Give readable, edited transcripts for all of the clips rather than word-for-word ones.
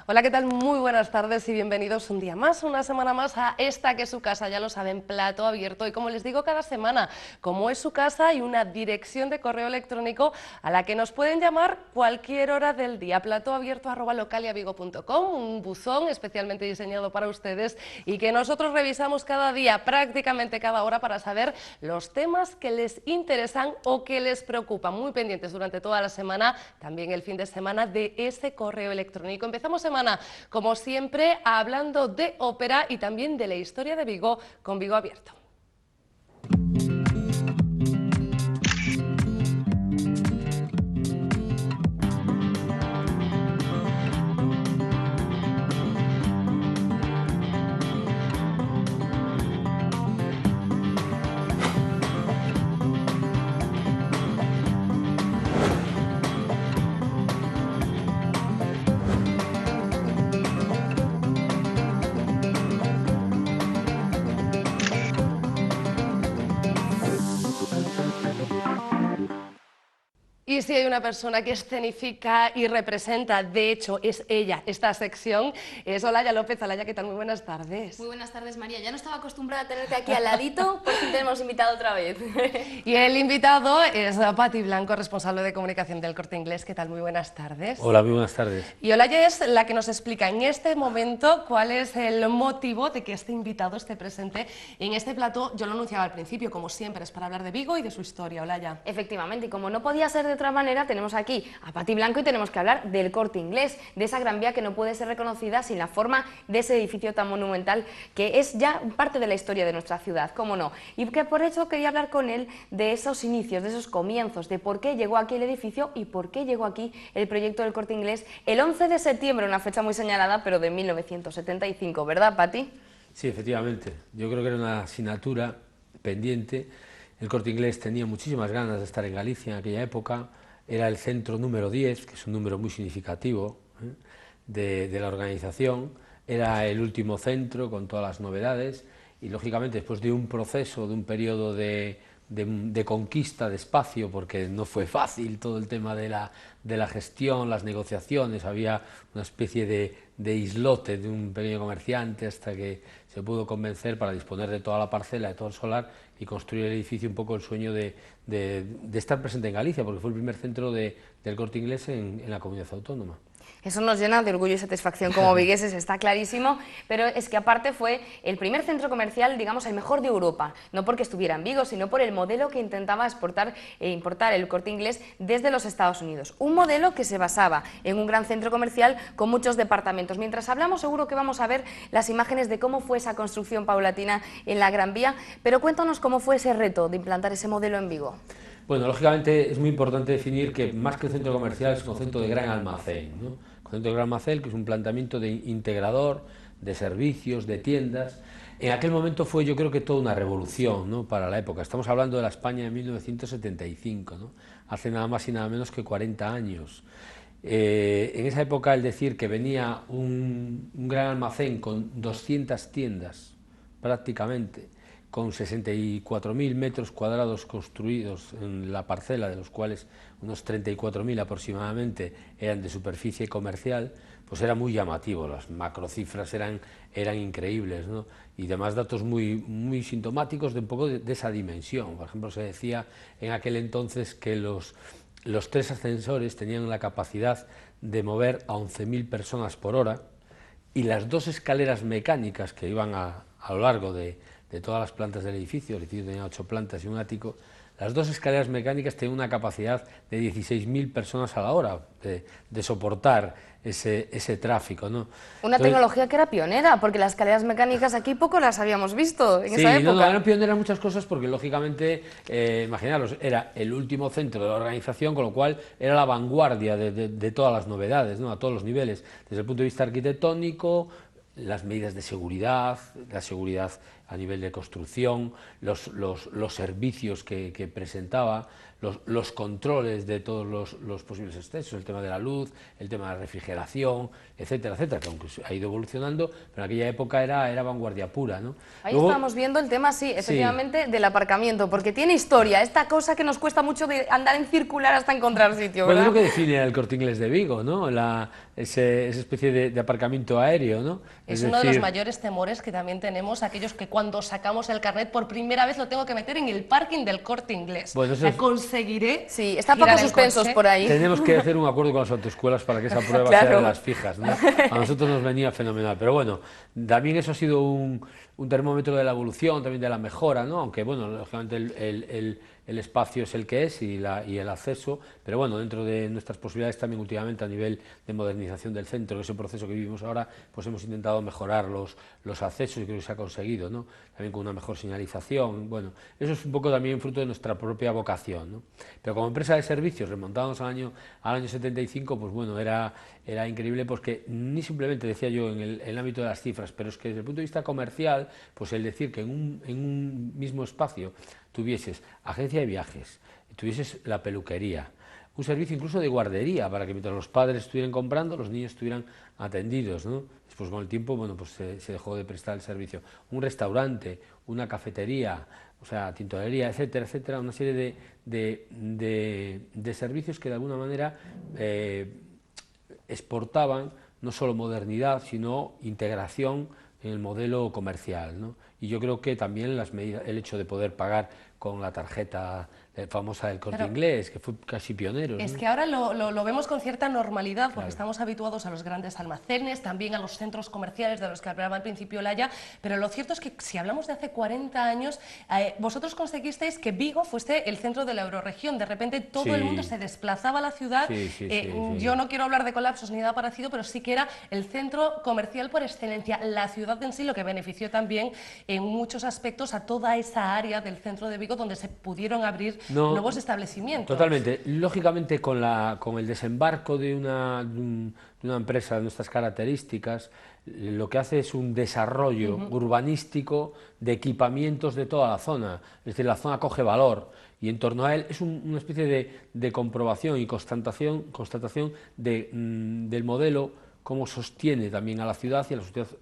Hola, ¿qué tal? Muy buenas tardes y bienvenidos un día más, una semana más a esta que es su casa, ya lo saben, Plato Abierto. Y como les digo cada semana, como es su casa, hay una dirección de correo electrónico a la que nos pueden llamar cualquier hora del día, platoabierto@localiavigo.com, un buzón especialmente diseñado para ustedes y que nosotros revisamos cada día, prácticamente cada hora, para saber los temas que les interesan o que les preocupan. Muy pendientes durante toda la semana, también el fin de semana, de ese correo electrónico. Empezamos semana, como siempre, hablando de ópera y también de la historia de Vigo con Vigo Abierto. Y si hay una persona que escenifica y representa, de hecho es ella, esta sección, es Olaya López. Olaya, ¿qué tal? Muy buenas tardes. Muy buenas tardes, María. Ya no estaba acostumbrada a tenerte aquí al ladito, por fin te hemos invitado otra vez. Y el invitado es Pati Blanco, responsable de comunicación del Corte Inglés. ¿Qué tal? Muy buenas tardes. Hola, muy buenas tardes. Y Olaya es la que nos explica en este momento cuál es el motivo de que este invitado esté presente en este plató. Yo lo anunciaba al principio, como siempre, es para hablar de Vigo y de su historia. Olaya. Efectivamente, y como no podía ser de otra manera, tenemos aquí a Pati Blanco y tenemos que hablar del Corte Inglés, de esa Gran Vía que no puede ser reconocida sin la forma de ese edificio tan monumental que es ya parte de la historia de nuestra ciudad, cómo no. Y que por eso quería hablar con él de esos inicios, de esos comienzos, de por qué llegó aquí el edificio y por qué llegó aquí el proyecto del Corte Inglés el 11 de septiembre, una fecha muy señalada, pero de 1975, ¿verdad, Pati? Sí, efectivamente. Yo creo que era una asignatura pendiente. El Corte Inglés tenía muchísimas ganas de estar en Galicia en aquella época. Era el centro número 10, que es un número muy significativo de la organización. Era el último centro con todas las novedades y, lógicamente, después de un proceso, de un periodo de conquista de espacio, porque no fue fácil todo el tema de la gestión, las negociaciones, había una especie de islote de un pequeño comerciante hasta que se pudo convencer para disponer de toda la parcela, de todo el solar y construir el edificio, un poco el sueño de estar presente en Galicia, porque fue el primer centro del Corte Inglés en la comunidad autónoma. Eso nos llena de orgullo y satisfacción como vigueses, está clarísimo, pero es que aparte fue el primer centro comercial, digamos, el mejor de Europa, no porque estuviera en Vigo, sino por el modelo que intentaba exportar e importar el Corte Inglés desde los Estados Unidos. Un modelo que se basaba en un gran centro comercial con muchos departamentos. Mientras hablamos, seguro que vamos a ver las imágenes de cómo fue esa construcción paulatina en la Gran Vía, pero cuéntanos cómo fue ese reto de implantar ese modelo en Vigo. Bueno, lógicamente es muy importante definir que más que un centro comercial es un concepto de gran almacén, ¿no? Concepto de gran almacén, que es un planteamiento de integrador, de servicios, de tiendas. En aquel momento fue, yo creo que toda una revolución, ¿no?, para la época. Estamos hablando de la España de 1975, ¿no?, hace nada más y nada menos que 40 años. En esa época, el decir que venía un gran almacén con 200 tiendas prácticamente, con 64.000 metros cuadrados construidos en la parcela, de los cuales unos 34.000 aproximadamente eran de superficie comercial, pues era muy llamativo. Las macrocifras eran increíbles, ¿no? Y además datos muy sintomáticos de un poco de esa dimensión. Por ejemplo, se decía en aquel entonces que los 3 ascensores tenían la capacidad de mover a 11.000 personas por hora y las 2 escaleras mecánicas que iban a lo largo de todas las plantas del edificio, el edificio tenía 8 plantas y un ático, las 2 escaleras mecánicas tenían una capacidad de 16.000 personas a la hora de soportar ese tráfico, ¿no? Una tecnología que era pionera, porque las escaleras mecánicas aquí poco las habíamos visto en esa época. No, eran pioneras muchas cosas porque, lógicamente, imaginaros, era el último centro de la organización, con lo cual era la vanguardia de todas las novedades, ¿no?, a todos los niveles, desde el punto de vista arquitectónico, las medidas de seguridad, la seguridad a nivel de construcción, los servicios que presentaba, los controles de todos los posibles excesos, el tema de la luz, el tema de la refrigeración, etcétera, etcétera, que aunque ha ido evolucionando, pero en aquella época era vanguardia pura, ¿no? Ahí Luego, estamos viendo el tema, sí, efectivamente, del aparcamiento, porque tiene historia, esta cosa que nos cuesta mucho de andar en circular hasta encontrar sitio, bueno, ¿verdad? es lo que define el Corte Inglés de Vigo, ¿no? Esa especie de aparcamiento aéreo, ¿no? Es uno de los mayores temores que también tenemos, aquellos que cuando sacamos el carnet por primera vez lo tengo que meter en el parking del Corte Inglés. Bueno, eso conseguiré. Sí, están girar poco el suspensos coche. por ahí. Tenemos que hacer un acuerdo con las autoescuelas para que esa prueba Claro. sea de las fijas, ¿no? A nosotros nos venía fenomenal, pero bueno, también eso ha sido un termómetro de la evolución, también de la mejora, ¿no? Aunque bueno, lógicamente el espacio es el que es y el acceso, pero bueno, dentro de nuestras posibilidades también últimamente a nivel de modernización del centro, ese proceso que vivimos ahora, pues hemos intentado mejorar los accesos y creo que se ha conseguido, ¿no? También con una mejor señalización, bueno, eso es un poco también fruto de nuestra propia vocación, ¿no? Pero como empresa de servicios, remontándonos al año 75, pues bueno, era increíble porque ni simplemente, decía yo, en el ámbito de las cifras, pero es que desde el punto de vista comercial, pues el decir que en un mismo espacio tuvieses agencia de viajes, tuvieses la peluquería, un servicio incluso de guardería para que mientras los padres estuvieran comprando, los niños estuvieran atendidos, ¿no? Después con el tiempo, bueno, pues se dejó de prestar el servicio. Un restaurante, una cafetería, o sea, tintorería, etcétera, etcétera, una serie de servicios que de alguna manera exportaban no solo modernidad, sino integración en el modelo comercial, ¿no? Y yo creo que también el hecho de poder pagar con la tarjeta famosa del Corte Inglés, que fue casi pionero, Es ¿no? que ahora lo vemos con cierta normalidad, porque Claro. estamos habituados a los grandes almacenes, también a los centros comerciales de los que hablaba al principio Laia, pero lo cierto es que si hablamos de hace 40 años, vosotros conseguisteis que Vigo fuese el centro de la eurorregión, de repente todo Sí. el mundo se desplazaba a la ciudad. Sí. Yo no quiero hablar de colapsos ni nada parecido, pero sí que era el centro comercial por excelencia, la ciudad en sí, lo que benefició también en muchos aspectos a toda esa área del centro de Vigo donde se pudieron abrir nuevos establecimientos. Totalmente. Lógicamente, con el desembarco de una empresa de nuestras características, lo que hace es un desarrollo urbanístico de equipamientos de toda la zona. Es decir, la zona coge valor y en torno a él es una especie de comprobación y constatación del modelo, cómo sostiene también a la ciudad y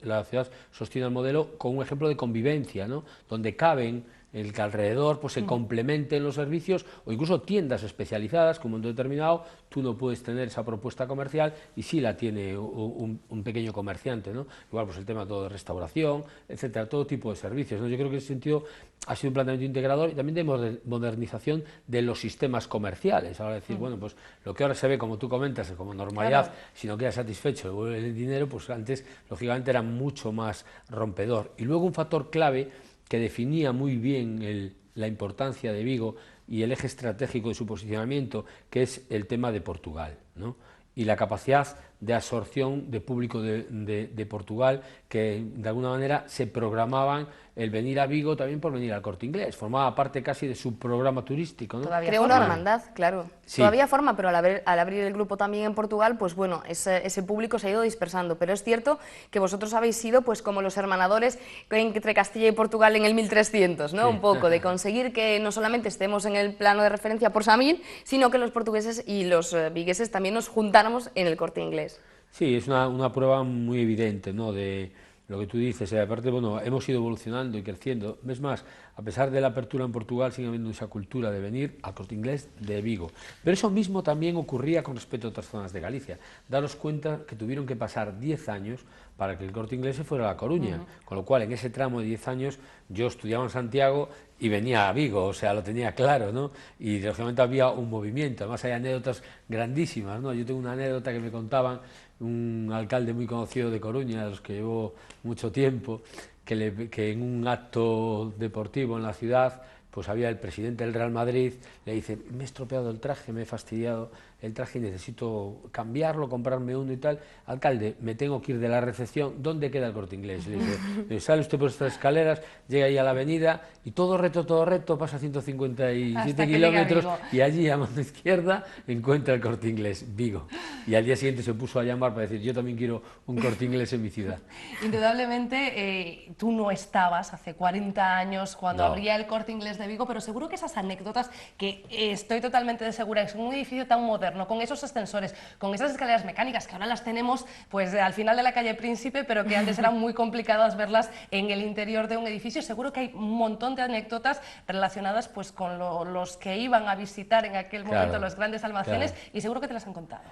la ciudad sostiene al modelo con un ejemplo de convivencia, ¿no? Donde caben el que alrededor pues, se complementen los servicios o incluso tiendas especializadas, como en un determinado tú no puedes tener esa propuesta comercial y sí la tiene un pequeño comerciante, ¿no? Igual pues el tema todo de restauración, etcétera, todo tipo de servicios, ¿no? Yo creo que en ese sentido ha sido un planteamiento integrador y también de modernización de los sistemas comerciales. Ahora decir, bueno, pues lo que ahora se ve, como tú comentas, como normalidad, Claro. si no queda satisfecho, devuelve el dinero, pues antes, lógicamente, era mucho más rompedor. Y luego un factor clave que definía muy bien la importancia de Vigo y el eje estratégico de su posicionamiento, que es el tema de Portugal, ¿no? Y la capacidad de absorción de público de Portugal, que de alguna manera se programaban el venir a Vigo también por venir al Corte Inglés, formaba parte casi de su programa turístico, ¿no? Todavía Creó una hermandad, claro. Sí. Todavía forma, pero al abrir el grupo también en Portugal, pues bueno, ese público se ha ido dispersando. Pero es cierto que vosotros habéis sido pues como los hermanadores entre Castilla y Portugal en el 1300, ¿no? Sí. Un poco, de conseguir que no solamente estemos en el plano de referencia por Samil, sino que los portugueses y los vigueses también nos juntáramos en el Corte Inglés. Sí, es una prueba muy evidente, ¿no? De lo que tú dices. Aparte, bueno, hemos ido evolucionando y creciendo. Es más, a pesar de la apertura en Portugal, sigue habiendo esa cultura de venir al Corte Inglés de Vigo. Pero eso mismo también ocurría con respecto a otras zonas de Galicia. Daros cuenta que tuvieron que pasar 10 años para que el Corte Inglés se fuera a La Coruña. Con lo cual, en ese tramo de 10 años, yo estudiaba en Santiago y venía a Vigo, o sea, lo tenía claro, ¿no? Y lógicamente había un movimiento. Además, hay anécdotas grandísimas, ¿no? Yo tengo una anécdota que me contaban un alcalde muy conocido de Coruña, de los que llevó mucho tiempo, que en un acto deportivo en la ciudad pues había el presidente del Real Madrid, le dice, me he estropeado el traje, me he fastidiado el traje y necesito cambiarlo, comprarme uno y tal. Alcalde, me tengo que ir de la recepción, ¿dónde queda el Corte Inglés? Le dice, sale usted por estas escaleras, llega ahí a la avenida y todo recto, pasa 157 kilómetros y allí a mano izquierda encuentra el Corte Inglés, Vigo. Y al día siguiente se puso a llamar para decir, yo también quiero un Corte Inglés en mi ciudad. Indudablemente, tú no estabas hace 40 años cuando No. abría el Corte Inglés de Vigo, pero seguro que esas anécdotas, que estoy totalmente de segura, es un edificio tan moderno, con esos ascensores, con esas escaleras mecánicas que ahora las tenemos pues al final de la calle Príncipe, pero que antes eran muy complicadas verlas en el interior de un edificio. Seguro que hay un montón de anécdotas relacionadas pues con los que iban a visitar en aquel momento los grandes almacenes, y seguro que te las han contado.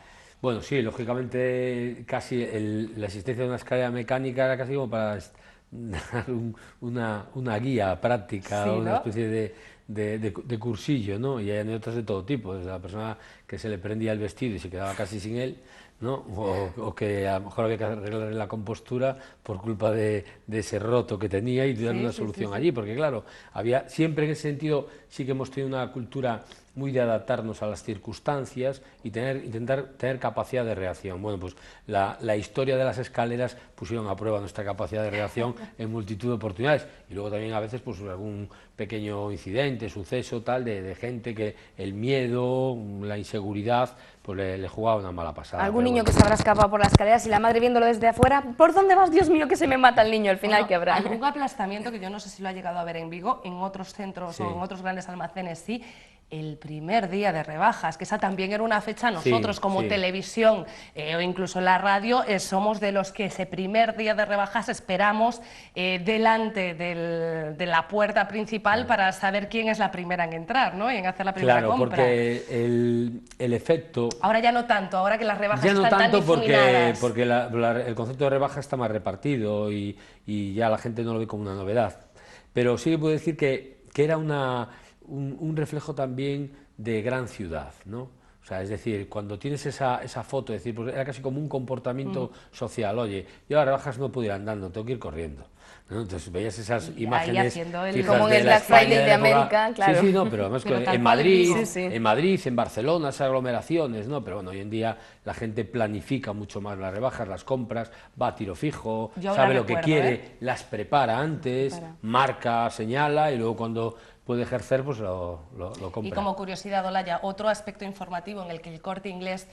Bueno, sí, lógicamente casi la existencia de una escalera mecánica era casi como para dar una guía práctica, sí, ¿no? Una especie de cursillo, ¿no? Y hay anécdotas de todo tipo, desde la persona que se le prendía el vestido y se quedaba casi sin él, ¿no? O que a lo mejor había que arreglar la compostura por culpa de ese roto que tenía y darle una solución allí, porque claro, había siempre en ese sentido sí que hemos tenido una cultura muy de adaptarnos a las circunstancias y intentar tener capacidad de reacción. Bueno, pues la historia de las escaleras pusieron a prueba nuestra capacidad de reacción en multitud de oportunidades, y luego también a veces pues algún pequeño incidente, suceso tal de gente que el miedo, la inseguridad pues le jugaba una mala pasada. Algún niño que se habrá escapado por las escaleras y la madre viéndolo desde afuera, ¿por dónde vas, Dios mío, que se me mata el niño? Al final, ¿qué habrá? Algún aplastamiento que yo no sé si lo ha llegado a ver en Vigo, en otros centros Sí. o en otros grandes almacenes sí. El primer día de rebajas, que esa también era una fecha, nosotros Sí, como sí. televisión o incluso en la radio, somos de los que ese primer día de rebajas esperamos delante de la puerta principal para saber quién es la primera en entrar, ¿no? Y en hacer la primera Claro, compra. porque el efecto... Ahora ya no tanto, ahora que las rebajas Ya no están tanto tan porque difuminadas. el concepto de rebaja está más repartido y ya la gente no lo ve como una novedad. Pero sí que puedo decir que era un reflejo también de gran ciudad, ¿no? O sea, es decir, cuando tienes esa foto, es decir, pues era casi como un comportamiento social. Oye, yo a rebajas no puedo ir andando, tengo que ir corriendo, ¿no? Entonces veías esas imágenes haciendo el- fijas Como en de el la Black España Friday de la época. América, claro. Sí, sí, no, pero además Pero tal en cual en Madrid, Vigo. Sí, sí. en Madrid, en Barcelona, esas aglomeraciones, ¿no? Pero bueno, hoy en día la gente planifica mucho más las rebajas, las compras, va a tiro fijo, Yo sabe la lo que recuerdo, quiere, las prepara antes, marca, señala y luego cuando puede ejercer, pues lo compra. Y como curiosidad, Olaya, otro aspecto informativo en el que el Corte Inglés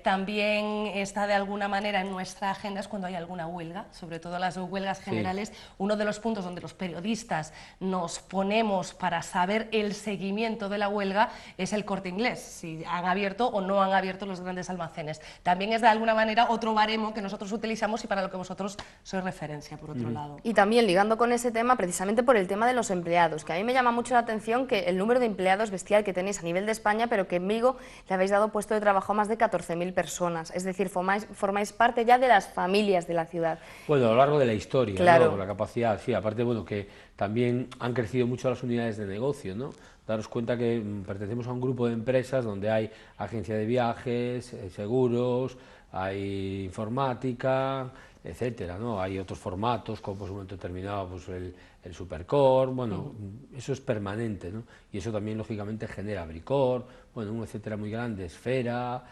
también está de alguna manera en nuestra agenda es cuando hay alguna huelga, sobre todo las huelgas generales. Uno de los puntos donde los periodistas nos ponemos para saber el seguimiento de la huelga es el Corte Inglés, si han abierto o no han abierto los grandes almacenes. También es de alguna manera otro baremo que nosotros utilizamos y para lo que vosotros sois referencia, por otro lado. Y también ligando con ese tema, precisamente por el tema de los empleados, que a mí me llama mucho la atención que el número de empleados bestial que tenéis a nivel de España, pero que en Vigo le habéis dado puesto de trabajo a más de 14.000 personas, es decir, formáis parte ya de las familias de la ciudad. Bueno, a lo largo de la historia, Claro. ¿no? Por la capacidad, sí, aparte, bueno, que también han crecido mucho las unidades de negocio, ¿no? Daros cuenta que pertenecemos a un grupo de empresas donde hay agencia de viajes, seguros, hay informática, etcétera, ¿no? Hay otros formatos, como por un momento determinado, pues el Supercore, bueno, eso es permanente, ¿no? Y eso también, lógicamente, genera Bricor, bueno, un etcétera muy grande, Esfera,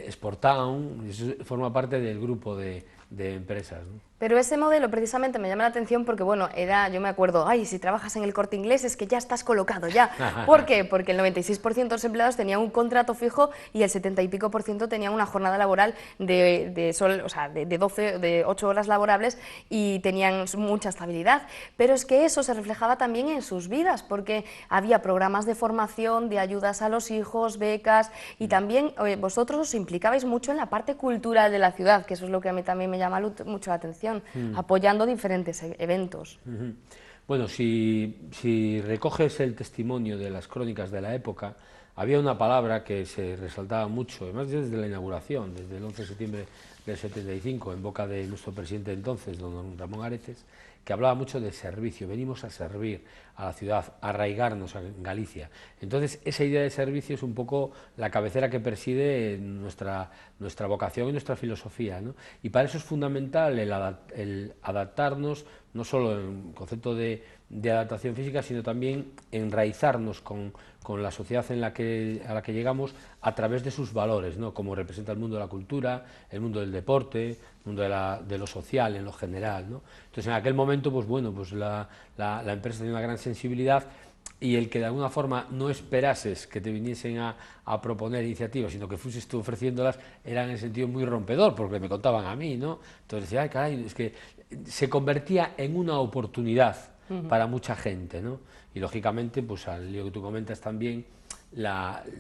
Sportown, eso forma parte del grupo de empresas, ¿no? Pero ese modelo precisamente me llama la atención porque, bueno, yo me acuerdo, ay, si trabajas en el Corte Inglés es que ya estás colocado, ya. ¿Por qué? Porque el 96% de los empleados tenían un contrato fijo y el 70 y pico % tenían una jornada laboral de 8 horas laborables y tenían mucha estabilidad. Pero es que eso se reflejaba también en sus vidas, porque había programas de formación, de ayudas a los hijos, becas, y también vosotros os implicabais mucho en la parte cultural de la ciudad, que eso es lo que a mí también me llama mucho la atención. Apoyando diferentes eventos. Bueno, si recoges el testimonio de las crónicas de la época, había una palabra que se resaltaba mucho, además desde la inauguración, desde el 11 de septiembre del 75, en boca de nuestro presidente entonces, don Ramón Areces, que hablaba mucho de servicio. Venimos a servir a la ciudad, a arraigarnos en Galicia. Entonces, esa idea de servicio es un poco la cabecera que preside nuestra vocación y nuestra filosofía, ¿no? Y para eso es fundamental el adaptarnos, no solo en concepto de de adaptación física, sino también enraizarnos con la sociedad a la que llegamos a través de sus valores, ¿no? Como representa el mundo de la cultura, el mundo del deporte, el mundo de lo social en lo general, ¿no? Entonces en aquel momento, pues bueno, pues la empresa tenía una gran sensibilidad, y el que de alguna forma no esperases que te viniesen a proponer iniciativas, sino que fueses tú ofreciéndolas, era en el sentido muy rompedor, porque me contaban a mí, ¿no? Entonces decía, ay, caray, es que se convertía en una oportunidad para mucha gente, ¿no? Y lógicamente, pues al lío que tú comentas también,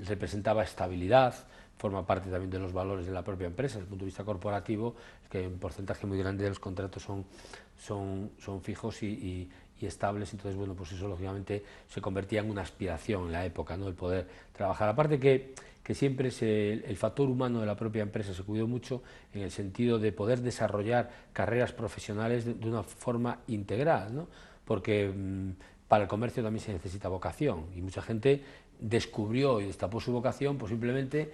representaba estabilidad, forma parte también de los valores de la propia empresa. Desde el punto de vista corporativo, es que un porcentaje muy grande de los contratos son fijos y estables, entonces bueno, pues eso lógicamente se convertía en una aspiración en la época, ¿no? El poder trabajar. Aparte que siempre el factor humano de la propia empresa se cuidó mucho en el sentido de poder desarrollar carreras profesionales de una forma integral, ¿no? Porque para el comercio también se necesita vocación, y mucha gente descubrió y destapó su vocación pues simplemente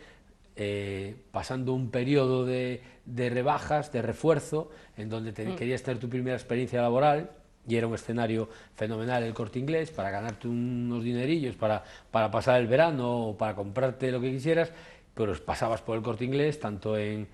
pasando un periodo de rebajas, de refuerzo, en donde querías tener tu primera experiencia laboral, y era un escenario fenomenal el Corte Inglés para ganarte unos dinerillos para pasar el verano o para comprarte lo que quisieras, pero pasabas por el Corte Inglés tanto en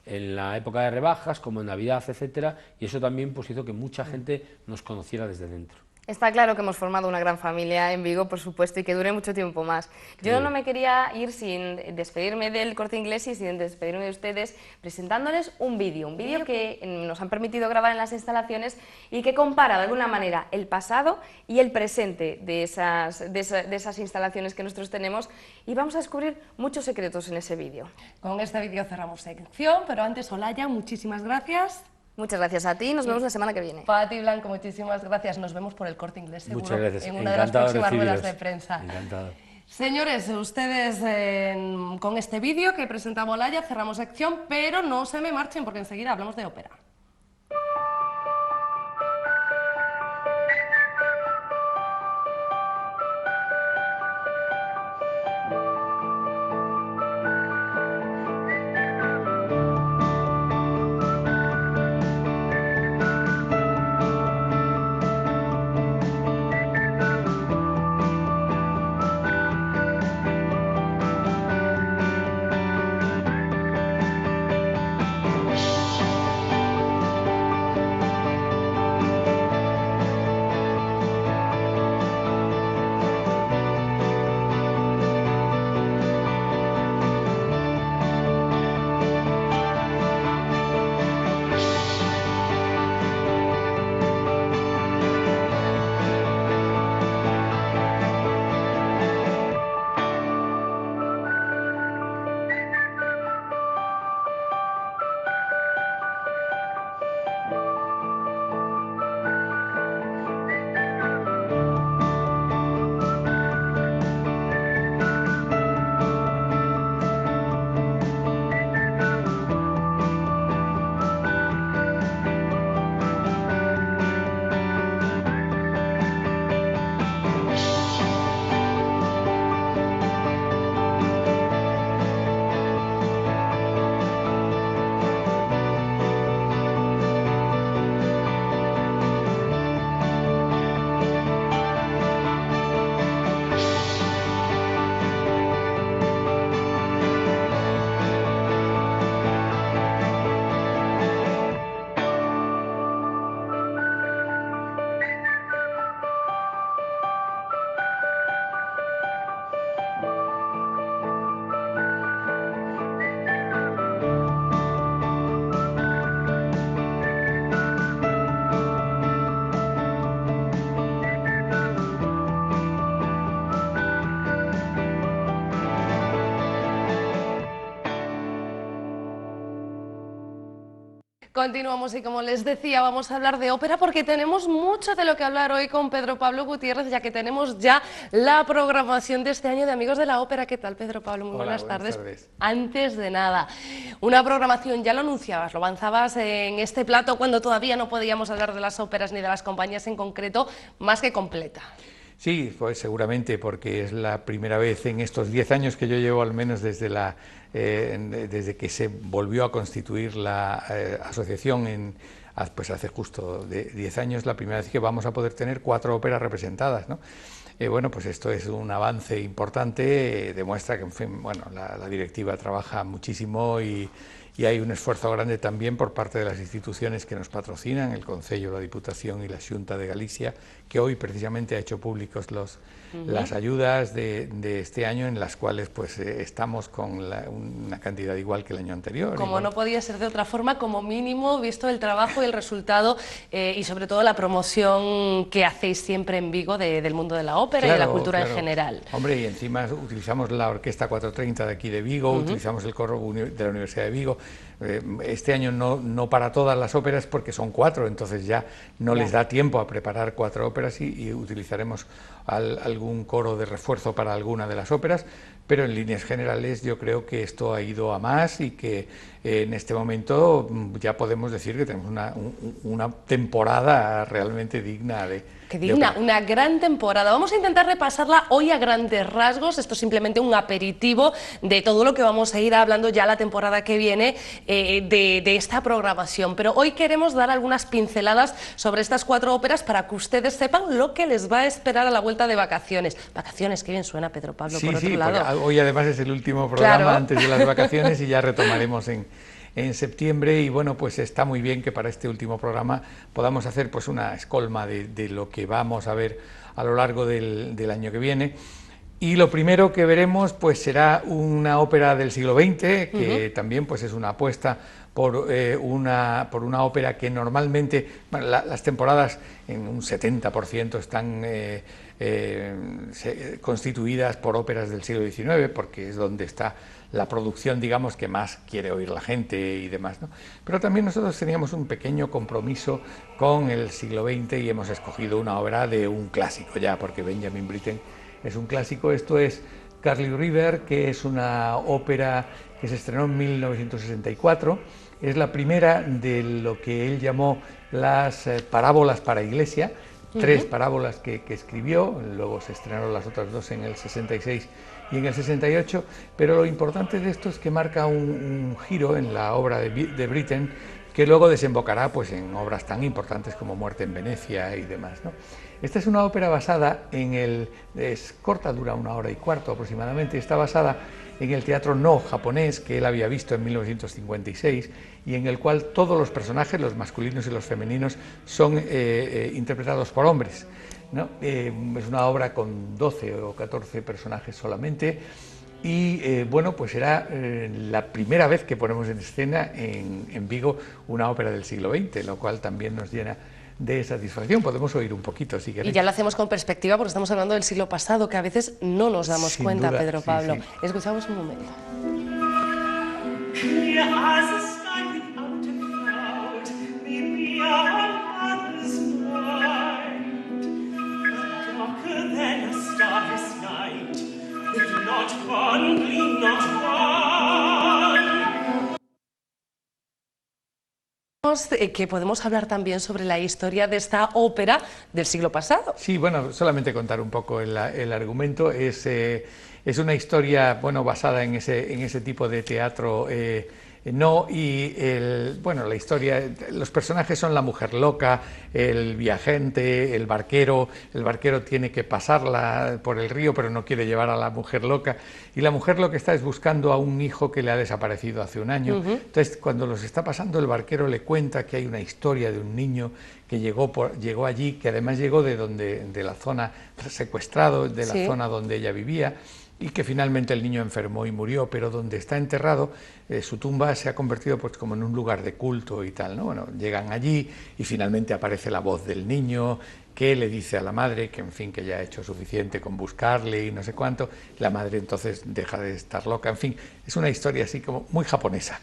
la época de rebajas como en Navidad, etcétera, y eso también pues hizo que mucha gente nos conociera desde dentro. Está claro que hemos formado una gran familia en Vigo, por supuesto, y que dure mucho tiempo más. Yo no me quería ir sin despedirme del Corte Inglés y sin despedirme de ustedes presentándoles un vídeo que nos han permitido grabar en las instalaciones y que compara de alguna manera el pasado y el presente de esas instalaciones que nosotros tenemos, y vamos a descubrir muchos secretos en ese vídeo. Con este vídeo cerramos sección, pero antes, Olaya, muchísimas gracias. Muchas gracias a ti, nos vemos la semana que viene. Pati Blanco, muchísimas gracias. Nos vemos por el Corte Inglés, seguro. Muchas gracias. En una de las próximas ruedas de recibiros. prensa. Encantado. Señores, ustedes con este vídeo que presentaba Olaya cerramos sección, pero no se me marchen porque enseguida hablamos de ópera. Continuamos y como les decía, vamos a hablar de ópera porque tenemos mucho de lo que hablar hoy con Pedro Pablo Gutiérrez, ya que tenemos ya la programación de este año de Amigos de la Ópera. ¿Qué tal, Pedro Pablo? Muy buenas tardes. Antes de nada, una programación, ya lo anunciabas, lo avanzabas en este plato cuando todavía no podíamos hablar de las óperas ni de las compañías en concreto, más que completa. Sí, pues seguramente, porque es la primera vez en estos 10 años que yo llevo, al menos desde que se volvió a constituir la asociación pues hace justo 10 años, la primera vez que vamos a poder tener 4 óperas representadas, ¿no? Bueno, pues esto es un avance importante, demuestra que, en fin, bueno, la directiva trabaja muchísimo y hay un esfuerzo grande también por parte de las instituciones que nos patrocinan, el Concello, la Diputación y la Xunta de Galicia, que hoy precisamente ha hecho públicos las ayudas de este año, en las cuales pues estamos con una cantidad igual que el año anterior. Como bueno, no podía ser de otra forma, como mínimo, visto el trabajo y el resultado y sobre todo la promoción que hacéis siempre en Vigo del mundo de la ópera y de la cultura en general. Hombre, y encima utilizamos la Orquesta 430 de aquí de Vigo, utilizamos el coro de la Universidad de Vigo. Este año no para todas las óperas porque son 4, entonces ya no les da tiempo a preparar 4 óperas y utilizaremos algún coro de refuerzo para alguna de las óperas, pero en líneas generales yo creo que esto ha ido a más y que en este momento ya podemos decir que tenemos una temporada realmente digna de... Qué digna, una gran temporada. Vamos a intentar repasarla hoy a grandes rasgos. Esto es simplemente un aperitivo de todo lo que vamos a ir hablando ya la temporada que viene de esta programación. Pero hoy queremos dar algunas pinceladas sobre estas 4 óperas para que ustedes sepan lo que les va a esperar a la vuelta de vacaciones. Vacaciones, qué bien suena, Pedro Pablo, por otro lado. Hoy además es el último programa antes de las vacaciones y ya retomaremos en septiembre, y bueno, pues está muy bien que para este último programa podamos hacer pues una escolma de lo que vamos a ver a lo largo del año que viene. Y lo primero que veremos pues será una ópera del siglo XX, que también pues es una apuesta por una ópera que normalmente, bueno, las temporadas en un 70% están constituidas por óperas del siglo XIX, porque es donde está la producción, digamos, que más quiere oír la gente y demás, ¿no? Pero también nosotros teníamos un pequeño compromiso con el siglo XX y hemos escogido una obra de un clásico ya, porque Benjamin Britten es un clásico. Esto es Carly River, que es una ópera que se estrenó en 1964. Es la primera de lo que él llamó las parábolas para iglesia, 3 parábolas que escribió, luego se estrenaron las otras 2 en el 66 y en el 68, pero lo importante de esto es que marca un giro en la obra de Britten, que luego desembocará pues en obras tan importantes como Muerte en Venecia y demás, ¿no? Esta es una ópera basada es corta, dura 1 hora y cuarto aproximadamente, está basada en el teatro no japonés que él había visto en 1956 y en el cual todos los personajes, los masculinos y los femeninos, son interpretados por hombres, ¿no? Es una obra con 12 o 14 personajes solamente y bueno, pues será la primera vez que ponemos en escena en Vigo una ópera del siglo XX, lo cual también nos llena de satisfacción. Podemos oír un poquito si queréis. Y ya lo hacemos con perspectiva porque estamos hablando del siglo pasado, que a veces no nos damos cuenta, duda, Pedro Pablo. Sí. Escuchamos un momento. Que podemos hablar también sobre la historia de esta ópera del siglo pasado. Sí, bueno, solamente contar un poco el argumento. Es una historia, bueno, basada en ese tipo de teatro bueno, la historia, los personajes son la mujer loca, el viajante, el barquero tiene que pasarla por el río pero no quiere llevar a la mujer loca, y la mujer lo que está es buscando a un hijo que le ha desaparecido hace un año. Entonces cuando los está pasando el barquero le cuenta que hay una historia de un niño que llegó allí, que además llegó de la zona secuestrado, de la zona donde ella vivía, y que finalmente el niño enfermó y murió, pero donde está enterrado, su tumba se ha convertido pues como en un lugar de culto y tal, ¿no? Bueno, llegan allí y finalmente aparece la voz del niño que le dice a la madre que, en fin, que ya ha hecho suficiente con buscarle y no sé cuánto. La madre entonces deja de estar loca, en fin, es una historia así como muy japonesa.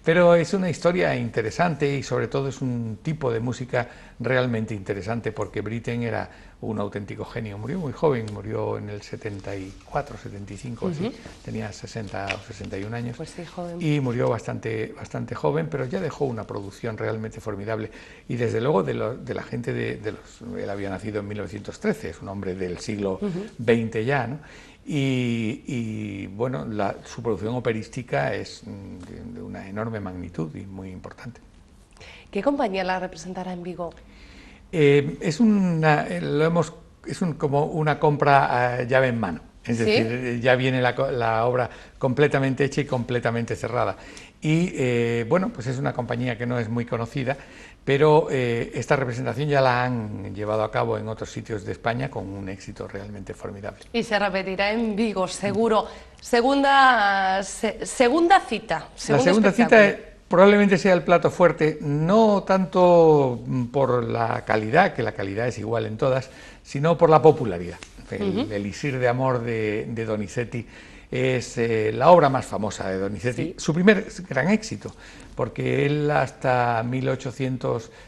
Pero es una historia interesante y sobre todo es un tipo de música realmente interesante, porque Britten era un auténtico genio. Murió muy joven, murió en el 74, 75, así, tenía 60 o 61 años. Pues sí, joven. Y murió bastante joven, pero ya dejó una producción realmente formidable. Y desde luego de la gente él había nacido en 1913, es un hombre del siglo XX ya, ¿no? Y bueno, su producción operística es de una enorme magnitud y muy importante. ¿Qué compañía la representará en Vigo? Como una compra llave en mano. Es decir, ya viene la obra completamente hecha y completamente cerrada. Y bueno, pues es una compañía que no es muy conocida, pero esta representación ya la han llevado a cabo en otros sitios de España con un éxito realmente formidable. Y se repetirá en Vigo, seguro. Segunda cita. La segunda cita probablemente sea el plato fuerte, no tanto por la calidad, que la calidad es igual en todas, sino por la popularidad. El Elixir de Amor de Donizetti es la obra más famosa de Donizetti, sí. Su primer gran éxito, porque él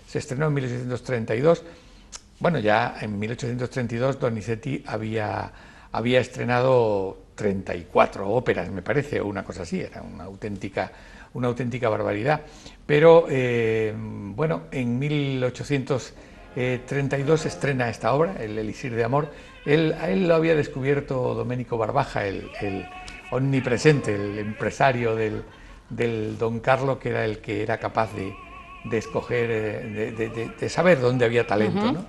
se estrenó en 1832, bueno, ya en 1832 Donizetti había estrenado 34 óperas, me parece, o una cosa así, era una auténtica barbaridad, pero bueno, en 1832 se estrena esta obra, el Elixir de Amor. A él lo había descubierto Domenico Barbaja, el omnipresente, el empresario del Don Carlo, que era el que era capaz de escoger, de saber dónde había talento, ¿no?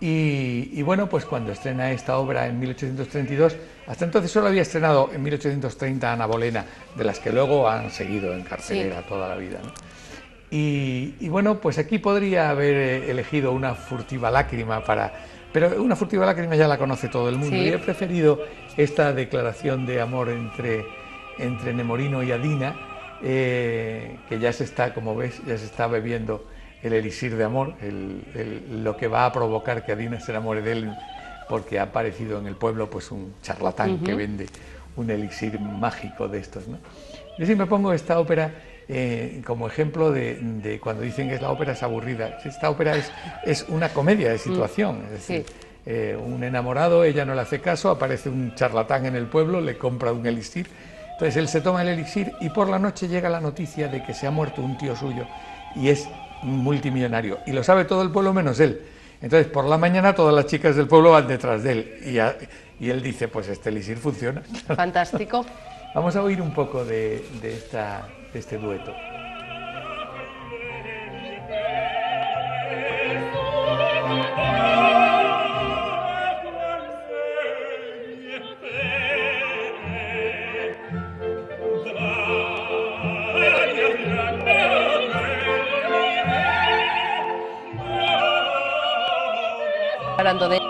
Y bueno, pues cuando estrena esta obra en 1832, hasta entonces solo había estrenado en 1830 Ana Bolena, de las que luego han seguido en cartelera toda la vida, ¿no? Y bueno, pues aquí podría haber elegido Una furtiva lágrima pero Una furtiva lágrima ya la conoce todo el mundo, y he preferido esta declaración de amor entre Nemorino y Adina, que ya se está, como ves, ya se está bebiendo el elixir de amor, lo que va a provocar que Adina se enamore de él, porque ha aparecido en el pueblo pues un charlatán que vende un elixir mágico de estos, ¿no? Yo sí me pongo esta ópera como ejemplo de cuando dicen que la ópera es aburrida. Esta ópera es una comedia de situación, es decir, un enamorado, ella no le hace caso, aparece un charlatán en el pueblo, le compra un elixir, entonces él se toma el elixir y por la noche llega la noticia de que se ha muerto un tío suyo y es multimillonario, y lo sabe todo el pueblo menos él. Entonces por la mañana todas las chicas del pueblo van detrás de él y él dice, pues este elixir funciona. Fantástico. Vamos a oír un poco de este dueto. Hablando de...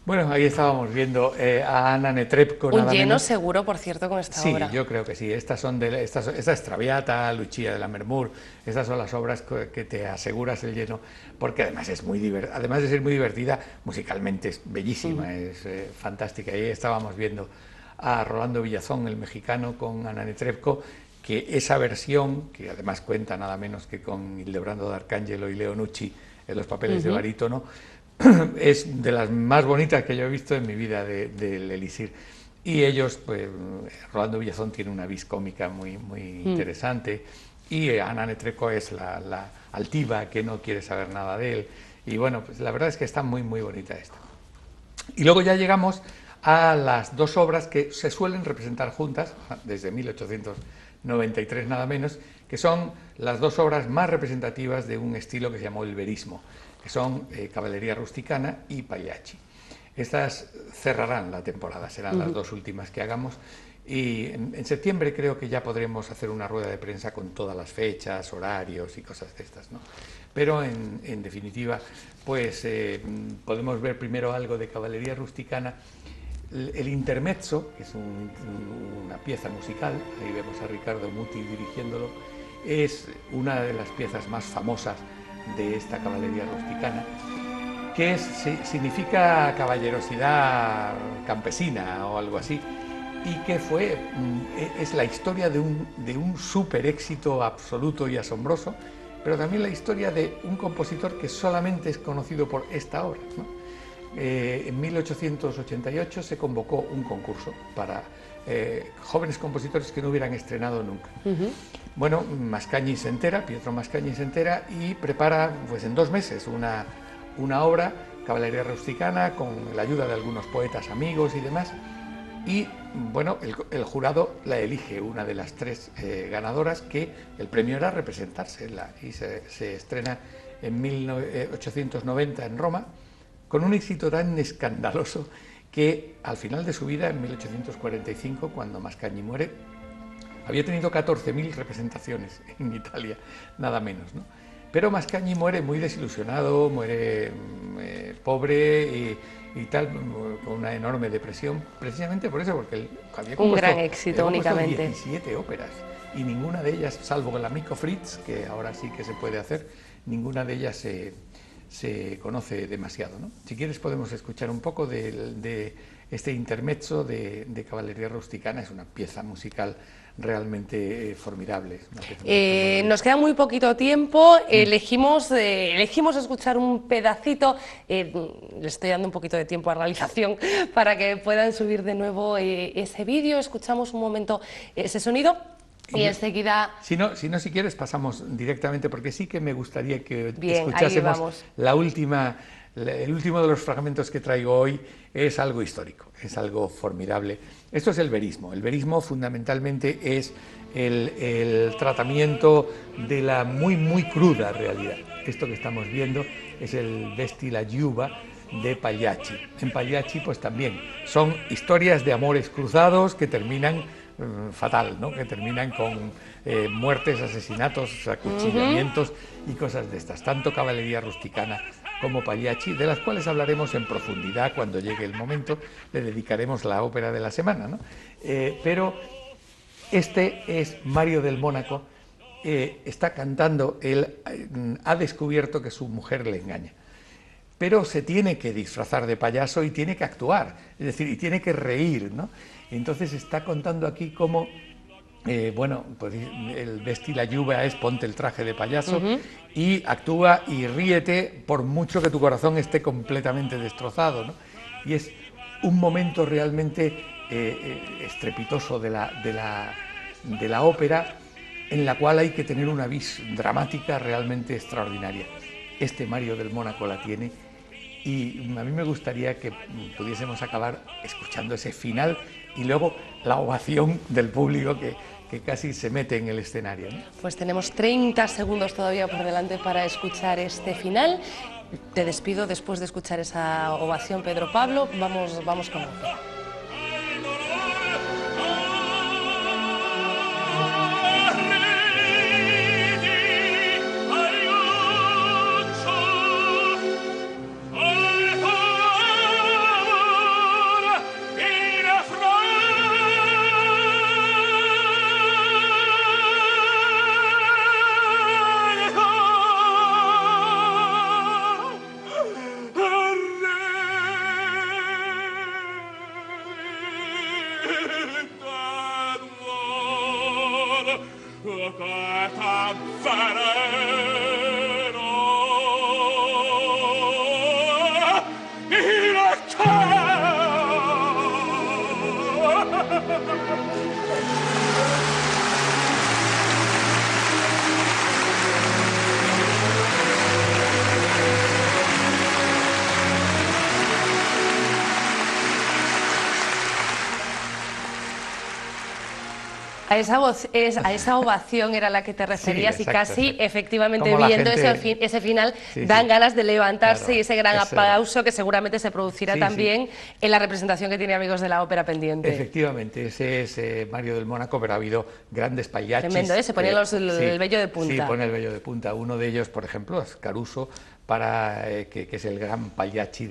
Bueno, ahí estábamos viendo a Anna Netrebko. Un lleno seguro, por cierto, con esta obra. Sí, yo creo que sí. Esta es Traviata, Lucia de Lammermoor, estas son las obras que te aseguras el lleno, porque además es además de ser muy divertida, musicalmente es bellísima, es fantástica. Ahí estábamos viendo a Rolando Villazón, el mexicano, con Anna Netrebko, que esa versión, que además cuenta nada menos que con Ildebrando d'Arcangelo y Leo Nucci en los papeles de barítono, es de las más bonitas que yo he visto en mi vida del elixir. Y ellos, pues, Rolando Villazón tiene una vis cómica muy interesante, y Anna Netrebko es la altiva que no quiere saber nada de él. Y bueno, pues la verdad es que está muy bonita esta. Y luego ya llegamos a las dos obras que se suelen representar juntas, desde 1893 nada menos, que son las dos obras más representativas de un estilo que se llamó el verismo, que son Caballería Rusticana y Pagliacci. Estas cerrarán la temporada, serán las dos últimas que hagamos, y en septiembre creo que ya podremos hacer una rueda de prensa con todas las fechas, horarios y cosas de estas, ¿no? Pero en definitiva, pues podemos ver primero algo de Caballería Rusticana. El intermezzo, que es una pieza musical, ahí vemos a Ricardo Muti dirigiéndolo, es una de las piezas más famosas de esta Caballería Rusticana, que significa caballerosidad campesina o algo así, y que es la historia de un súper éxito absoluto y asombroso, pero también la historia de un compositor que solamente es conocido por esta obra, ¿no? En 1888 se convocó un concurso para jóvenes compositores que no hubieran estrenado nunca. Bueno, Mascagni se entera, Pietro Mascagni se entera y prepara pues en 2 meses una obra, Caballería Rusticana, con la ayuda de algunos poetas amigos y demás. Y bueno, el jurado la elige, una de las 3 ganadoras, que el premio era representarse, y se estrena en 1890 en Roma, con un éxito tan escandaloso que al final de su vida, en 1845, cuando Mascagni muere, había tenido 14.000 representaciones en Italia, nada menos, ¿no? Pero Mascagni muere muy desilusionado, muere pobre y tal, con una enorme depresión, precisamente por eso, porque él había compuesto, un gran éxito únicamente. 17 óperas, y ninguna de ellas, salvo el Amico Fritz, que ahora sí que se puede hacer, ninguna de ellas se conoce demasiado, ¿no? Si quieres podemos escuchar un poco de este intermezzo de Caballería Rusticana. Es una pieza musical realmente formidable. Nos queda muy poquito tiempo, elegimos escuchar un pedacito, le estoy dando un poquito de tiempo a realización para que puedan subir de nuevo ese vídeo. Escuchamos un momento ese sonido y enseguida... Si no, si quieres pasamos directamente, porque sí que me gustaría que Bien, escuchásemos el último de los fragmentos que traigo hoy. Es algo histórico, es algo formidable. Esto es el verismo. El verismo fundamentalmente es el tratamiento de la muy cruda realidad. Esto que estamos viendo es el Vesti la Giuba de Pagliacci. En Pagliacci pues también son historias de amores cruzados que terminan fatal, ¿no? Que terminan con muertes, asesinatos, acuchillamientos y cosas de estas. Tanto Caballería Rusticana como Pagliacci, de las cuales hablaremos en profundidad cuando llegue el momento. Le dedicaremos la ópera de la semana, ¿no? Pero este es Mario del Mónaco. Está cantando, él ha descubierto que su mujer le engaña, pero se tiene que disfrazar de payaso y tiene que actuar, es decir, y tiene que reír, ¿no? Entonces está contando aquí cómo, bueno, pues el Vesti la Giuba es ponte el traje de payaso y actúa y ríete por mucho que tu corazón esté completamente destrozado, ¿no? Y es un momento realmente estrepitoso de la ópera, en la cual hay que tener una vis dramática realmente extraordinaria. Este Mario del Mónaco la tiene, y a mí me gustaría que pudiésemos acabar escuchando ese final y luego la ovación del público que casi se mete en el escenario, ¿no? Pues tenemos 30 segundos todavía por delante para escuchar este final. Te despido después de escuchar esa ovación, Pedro Pablo. Vamos con la ópera. A esa ovación era la que te referías, sí, exacto, y casi exacto. Efectivamente como viendo ese final dan ganas de levantarse, claro, y ese gran aplauso que seguramente se producirá también en la representación que tiene Amigos de la Ópera pendiente. Efectivamente, ese es Mario del Mónaco, pero ha habido grandes Pagliacci. Tremendo, se ponía el vello de punta. Sí, pone el vello de punta. Uno de ellos, por ejemplo, es Caruso, que es el gran Pagliacci,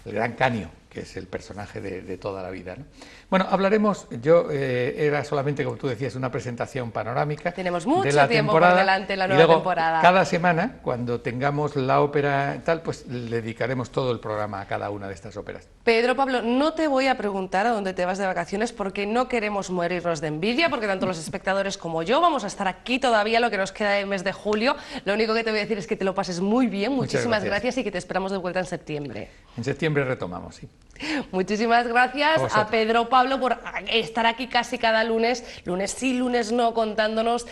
el gran Canio, que es el personaje de toda la vida, ¿no? Bueno, hablaremos, era solamente, como tú decías, una presentación panorámica. Tenemos mucho de la tiempo temporada, por delante en la y nueva luego, temporada. Cada semana, cuando tengamos la ópera tal, pues le dedicaremos todo el programa a cada una de estas óperas. Pedro Pablo, no te voy a preguntar a dónde te vas de vacaciones porque no queremos morirnos de envidia, porque tanto los espectadores como yo vamos a estar aquí todavía lo que nos queda del mes de julio. Lo único que te voy a decir es que te lo pases muy bien, muchísimas gracias y que te esperamos de vuelta en septiembre. En septiembre retomamos, sí. Muchísimas gracias a Pedro Pablo por estar aquí casi cada lunes sí, lunes no, contándonos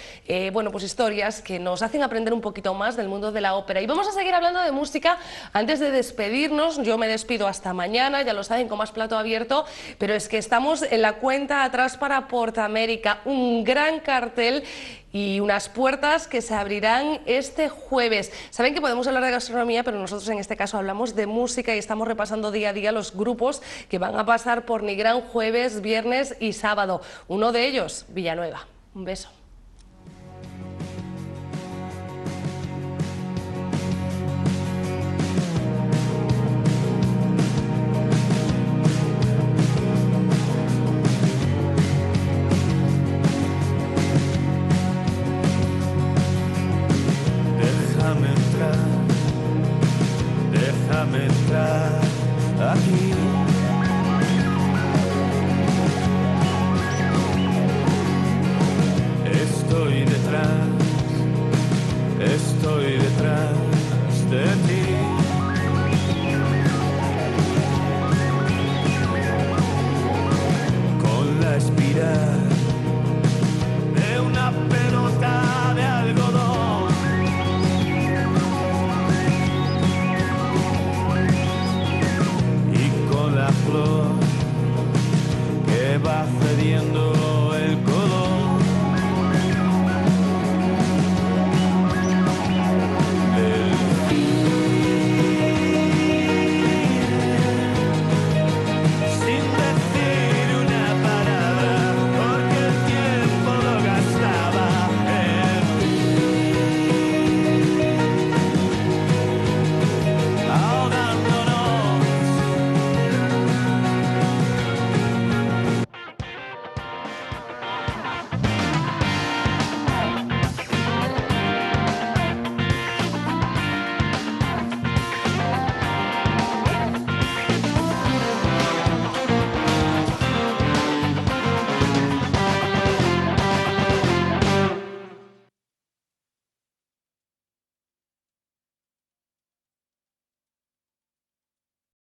bueno, pues historias que nos hacen aprender un poquito más del mundo de la ópera. Y vamos a seguir hablando de música antes de despedirnos. Yo me despido hasta mañana, ya lo saben, con más plato abierto, pero es que estamos en la cuenta atrás para Portamérica, un gran cartel y unas puertas que se abrirán este jueves. Saben que podemos hablar de gastronomía, pero nosotros en este caso hablamos de música y estamos repasando día a día los grupos que van a pasar por Nigrán jueves, viernes y sábado. Uno de ellos, Villanueva. Un beso. Déjame entrar aquí.